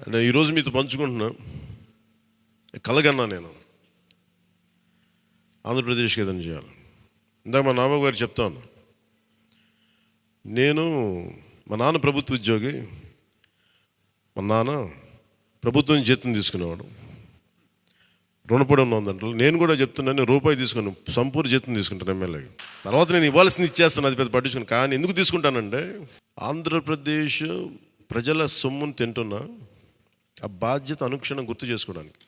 అంటే ఈరోజు మీతో పంచుకుంటున్నా, కలగన్నా నేను ఆంధ్రప్రదేశ్కి ఏదైనా చేయాలి. ఇందాక మా నాన్న గారు చెప్తా ఉన్నా, మా నాన్న ప్రభుత్వ ఉద్యోగి, మా నాన్న ప్రభుత్వం జీతం తీసుకునేవాడు, రుణపడి ఉన్నదంటే నేను కూడా చెప్తున్నాను, రూపాయి తీసుకున్నాను, సంపూర్ణ జీతం తీసుకుంటాను ఎమ్మెల్యేకి. తర్వాత నేను ఇవ్వాల్సింది ఇచ్చేస్తాను, అది పెద్ద పట్టించుకుని. కానీ ఎందుకు తీసుకుంటానంటే ఆంధ్రప్రదేశ్ ప్రజల సొమ్మును తింటున్నా ఆ బాధ్యత అనుక్షణం గుర్తు చేసుకోవడానికి.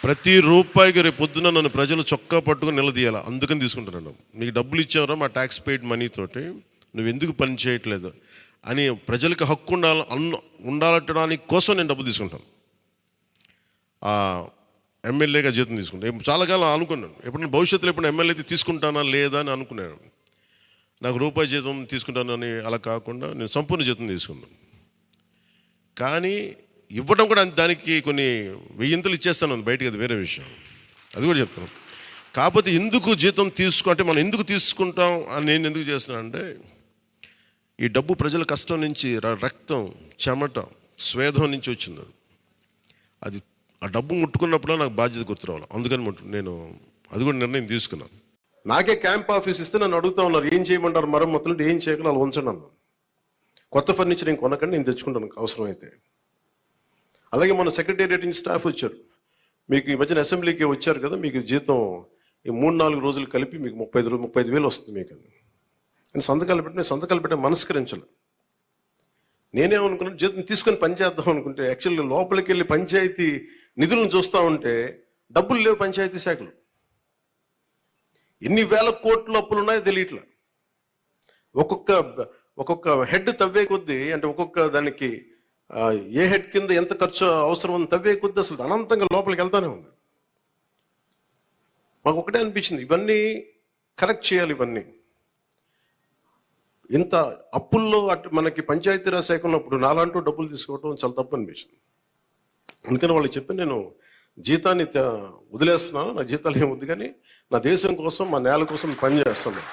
ప్రతి రూపాయికి రేపు పొద్దున నన్ను ప్రజలు చొక్కా పట్టుకుని నిలదీయాలి, అందుకని తీసుకుంటున్నాను. మీకు డబ్బులు ఇచ్చావరా మా ట్యాక్స్ పెయిడ్ మనీతోటి, నువ్వు ఎందుకు పని చేయట్లేదు అని ప్రజలకు హక్కు ఉండాలట్టడానికి కోసం నేను డబ్బు తీసుకుంటాను. ఎమ్మెల్యేగా జీతం తీసుకుంటాను. చాలా కాలం అనుకున్నాను, ఎప్పుడైనా భవిష్యత్తులో ఎప్పుడు ఎమ్మెల్యే అయితే తీసుకుంటానా లేదా అని అనుకున్నాను. నాకు రూపాయి జీతం తీసుకుంటానని అలా కాకుండా నేను సంపూర్ణ జీతం తీసుకున్నాను. కానీ ఇవ్వడం కూడా దానికి కొన్ని వెయ్యింతలు ఇచ్చేస్తాను బయటికి, అది వేరే విషయం, అది కూడా చెప్తాను. కాకపోతే ఎందుకు జీతం అంటే మనం ఎందుకు తీసుకుంటాం అని నేను ఎందుకు చేస్తున్నానంటే, ఈ డబ్బు ప్రజల కష్టం నుంచి, రక్తం, చెమట, స్వేదం నుంచి వచ్చింది. అది ఆ డబ్బు ముట్టుకున్నప్పుడు నాకు బాధ్యత గుర్తు రావాలి, అందుకని నేను అది కూడా నిర్ణయం తీసుకున్నాను. నాకే క్యాంప్ ఆఫీస్ ఇస్తే నన్ను అడుగుతా ఉన్నారు, ఏం చేయమంటారు మరమ్మతులు, ఏం చేయగల అలా ఉంచండి అన్నాను. కొత్త ఫర్నిచర్ ఏం కొనకండి, నేను తెచ్చుకుంటాను అవసరమైతే. అలాగే మన సెక్రటేరియట్ నుంచి స్టాఫ్ వచ్చారు, మీకు ఈ మధ్యన అసెంబ్లీకి వచ్చారు కదా, మీకు జీతం ఈ 3-4 రోజులు కలిపి మీకు 35,000 వస్తుంది మీకు అని సంతకాలు పెట్టే మనస్కరించాలి. నేనేమనుకున్నాను, జీతం తీసుకొని పని చేద్దాం అనుకుంటే, యాక్చువల్లీ లోపలికి వెళ్ళి పంచాయతీ నిధులను చూస్తూ ఉంటే డబ్బులు లేవు. పంచాయతీ శాఖలు ఎన్ని వేల కోట్ల అప్పులు ఉన్నాయో తెలియట్లా. ఒక్కొక్క హెడ్ తవ్వే కొద్దీ, అంటే ఒక్కొక్క దానికి ఏ హెడ్ కింద ఎంత ఖర్చు అవసరం అని తవ్వే కొద్దీ అసలు అనంతంగా లోపలికి వెళ్తానే ఉంది. మాకు ఒకటే అనిపించింది, ఇవన్నీ కరెక్ట్ చేయాలి. ఇవన్నీ ఇంత అప్పుల్లో మనకి పంచాయతీరాజ్ శాఖ ఉన్నప్పుడు నాలంటూ డబ్బులు తీసుకోవడం చాలా తప్పు అనిపించింది. అందుకని వాళ్ళకి చెప్పి, నేను జీతాన్ని వదిలేస్తున్నాను, నా జీతాలు ఏం వద్దు, కానీ నా దేశం కోసం, మా నేల కోసం పని చేస్తున్నాను.